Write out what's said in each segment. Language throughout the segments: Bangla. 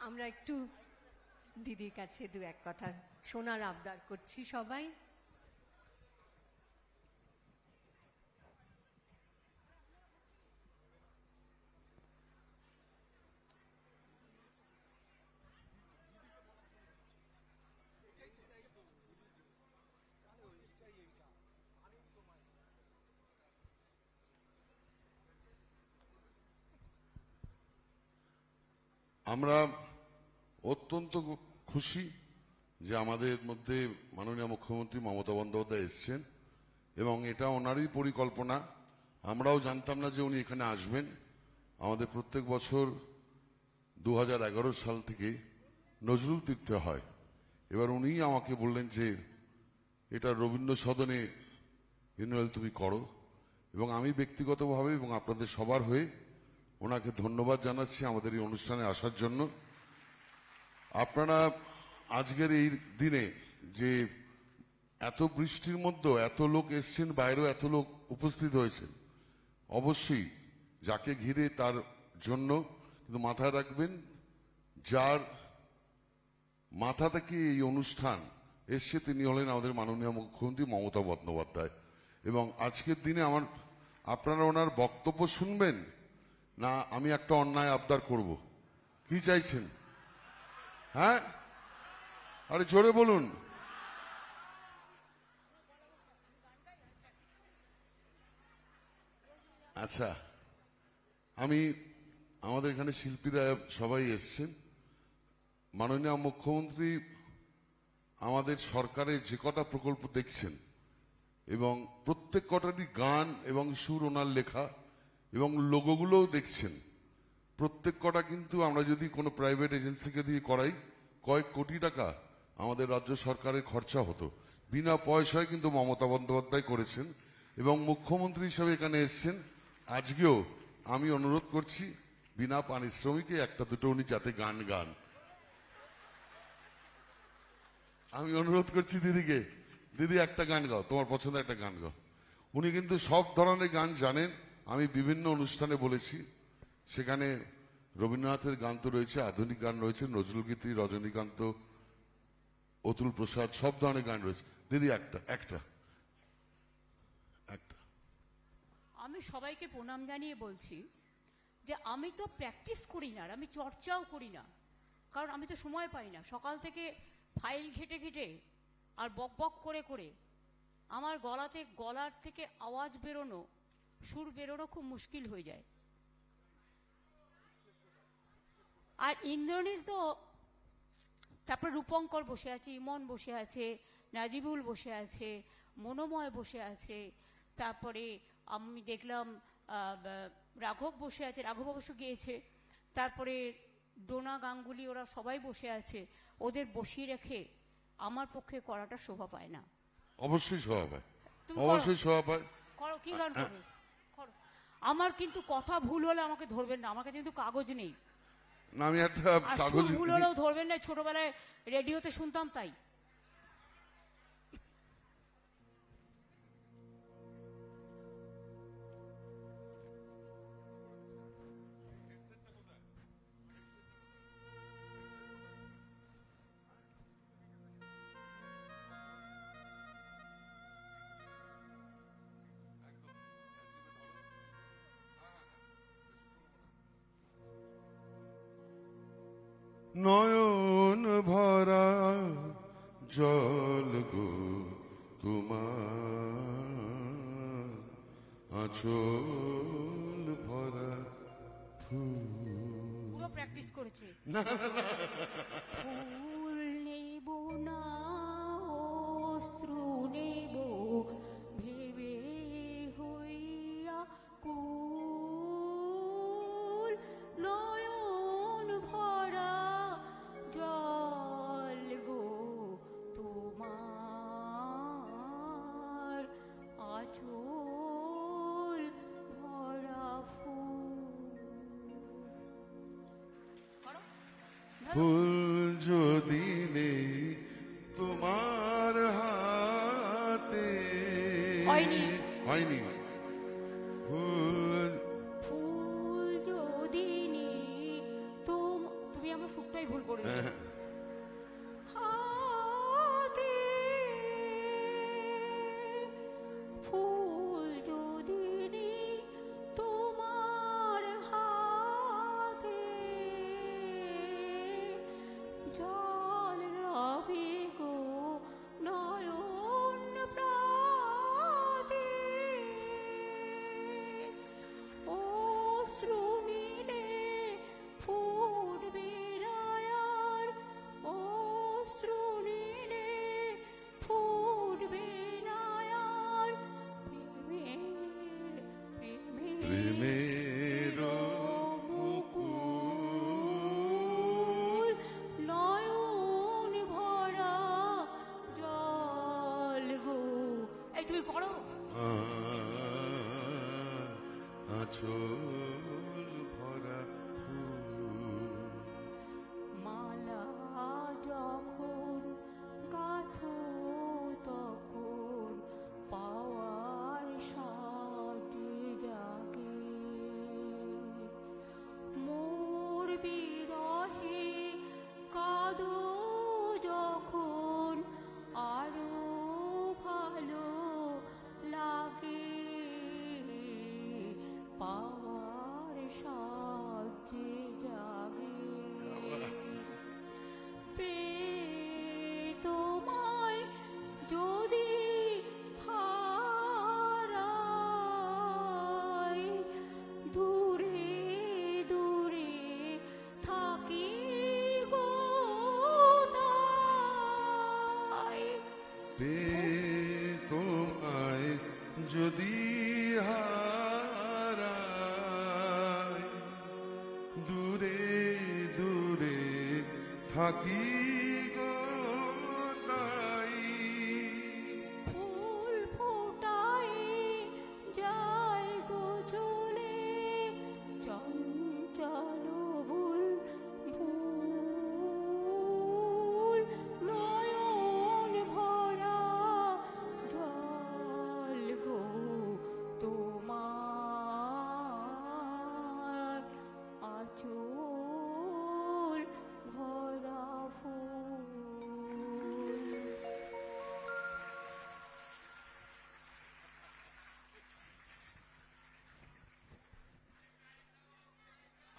আমরা একটু দিদির কাছে দু এক কথা শোনার আবদার করছি সবাই। আমরা অত্যন্ত খুশি যে আমাদের মধ্যে মাননীয় মুখ্যমন্ত্রী মমতা বন্দ্যোপাধ্যায় এসেছেন এবং এটা ওনারই পরিকল্পনা। আমরাও জানতাম না যে উনি এখানে আসবেন। আমাদের প্রত্যেক বছর 2011 সাল থেকে নজরুল তীর্থে হয়। এবার উনি আমাকে বললেন যে এটা রবীন্দ্র সদনে ইনুয়াল তুমি করো, এবং আমি ব্যক্তিগতভাবে এবং আপনাদের সবার হয়ে ওনাকে ধন্যবাদ জানাচ্ছি আমাদের এই অনুষ্ঠানে আসার জন্য। আপনারা আজকের এই দিনে যে এত বৃষ্টির মধ্যে এত লোক এসছেন, বাইরেও এত লোক উপস্থিত হয়েছেন, অবশ্যই যাকে ঘিরে তার জন্য, কিন্তু মাথায় রাখবেন যার মাথা থেকে এই অনুষ্ঠান এসছে তিনি হলেন আমাদের মাননীয় মুখ্যমন্ত্রী মমতা বন্দ্যোপাধ্যায়। এবং আজকের দিনে আপনারা ওনার বক্তব্য শুনবেন না আমি একটা অন্যায় আবদার করব? কি চাইছেন? হ্যাঁ, আরে জোরে বলুন। আচ্ছা, আমাদের এখানে শিল্পীরা সবাই এসছেন। মাননীয় মুখ্যমন্ত্রী আমাদের সরকারের যে কটা প্রকল্প দেখছেন এবং প্রত্যেক কটারই গান এবং সুর ওনার লেখা এবং লোগোগুলোও দেখছেন, প্রত্যেক কটা কিন্তু আমরা যদি কোনো প্রাইভেট এজেন্সিকে দিয়ে করাই কয়েক কোটি টাকা আমাদের রাজ্য সরকারের খরচা হতো। বিনা পয়সায় কিন্তু মমতা বন্দ্যোপাধ্যায় করেছেন এবং মুখ্যমন্ত্রী হিসেবে এখানে এসছেন। আজকেও আমি অনুরোধ করছি বিনা পারিশ্রমিকে একটা দুটো উনি যাতে গান গান। আমি অনুরোধ করছি দিদিকে, দিদি একটা গান গাও, তোমার পছন্দের একটা গান গাও। উনি কিন্তু সব ধরনের গান জানেন। আমি বিভিন্ন অনুষ্ঠানে বলেছি, সেখানে রবীন্দ্রনাথের গান তো রয়েছে, আধুনিক গান রয়েছে, নজরুলগীতি, রজনীকান্ত, অতুল প্রসাদ, সব ধরনের গান রয়েছে। দিদি একটা একটা একটা আমি সবাইকে প্রণাম জানিয়ে বলছি যে আমি তো প্র্যাকটিস করি না, আর আমি চর্চাও করি না, কারণ আমি তো সময় পাই না। সকাল থেকে ফাইল ঘেটে ঘেটে আর বক বক করে করে আমার গলার থেকে আওয়াজ বেরোনো, সুর বেরোনো খুব মুশকিল হয়ে যায়। আর ইন্দ্রনীল তো, তারপর রূপঙ্কর বসে আছে, ইমন বসে আছে, নাজিবুল বসে আছে, মনোময় বসে আছে, তারপরে আমি দেখলাম রাঘব বসে আছে, রাঘব অবশ্য গিয়েছে, তারপরে ডোনা গাঙ্গুলি, ওরা সবাই বসে আছে। ওদের বসিয়ে রেখে আমার পক্ষে করাটা শোভা পায় না। অবশ্যই শোভা পায়, অবশ্যই শোভা পায়। করো, কি গান করবে করো। আমার কিন্তু কথা ভুল হলে আমাকে ধরবেন না, আমার কাছে কিন্তু কাগজ নেই। না, আমি একটা কাগজ ভুল হলেও ধরবেন না, ছোটবেলায় রেডিওতে শুনতাম তাই। নয়ন ভরা জল গো তোমার, আঁচল ভরা ফুল। পুরো প্র্যাকটিস করেছে। ফুল নেব না, অশ্রু নেব ভেবে হইয়া কুল, নয়ন ভরা জল গো তোমার, আঁচল ভরা ফুল। ফুল যদি নেই তোমার হাতে, হয়নি হয়নি। ফুল ফুল যদি নেই তুমি আমার সুখটাই ভুল প্রেমের মুকুল নয়ন ভরা জল গো। এই তুমি পড়ো। আঁচল ভরা ফুল মালা যখন গাথো তখন পাওয়ার সাথে জাগে মোর বিরহে কাঁদো যখন আরো ভালো লাগে পাওয়ার সাথে জাগে তোমায় যদি হারাই দূরে দূরে থাকি গো তাই তোমায় যদি হারাই দূরে দূরে থাকি গো তাই ফুল ফোটাই যায় গো চলে চঞ্চল ভুল ভুল নয়ন ভরা জল গো তোমার আঁচল ভরা ফুল।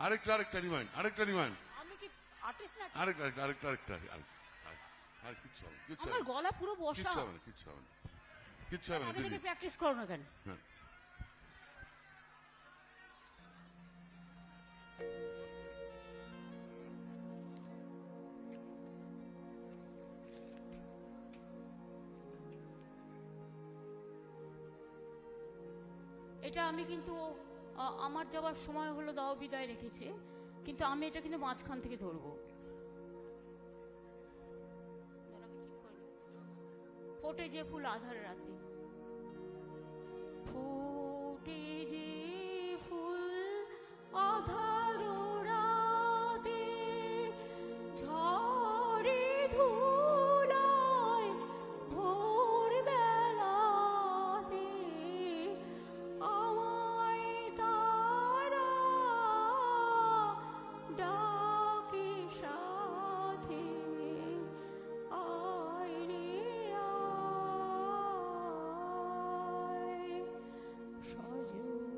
আরেকটা রিমাইন্ড আমি কি আর্টিস্ট না? আরেকটা আর কিচ্ছু হবে আমার গলা পুরো বসা। কিচ্ছু হবে না আগে থেকে দিদি। প্র্যাকটিস করো না কেন? হ্যাঁ। এটা আমি কিন্তু আমার যাওয়ার সময় হলো দাও বিদায় রেখেছে, কিন্তু আমি এটা কিন্তু মাঝখান থেকে ধরবো। ফোটে যে ফুল আধার রাতে, ফোটে যে ফুল আধার রাতে ঝড়ে ধুলায় ভোর বেলাতে আমায় তারা ডাকে সাথে আয় রে আয় সজল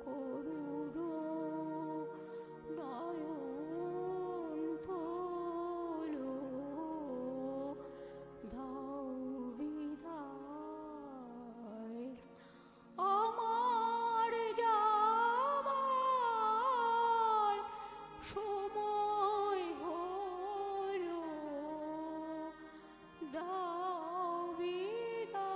করুণ নয়ন তোলো দাও বিদায় আমার যাবার সময় হলো দাও বিদায়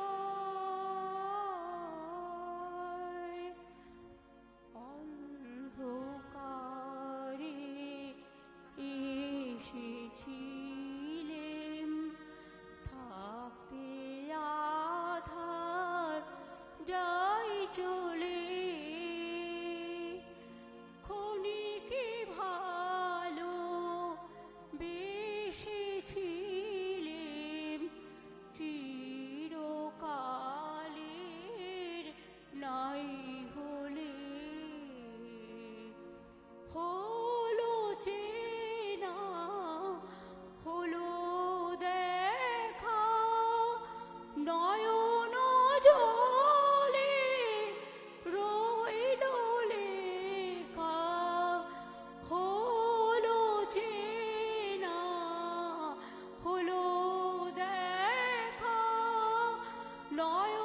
অন্ধকারে এসেছিলেম থাকতে আধার যাই চলে ক্ষণিকে ভালো বেসেছিলেম চিরকালের নাই হলে হলো চেনা হলো দেখা নয়ন জলে রইল লেখা হলো চেনা হলো দেখা নয়ন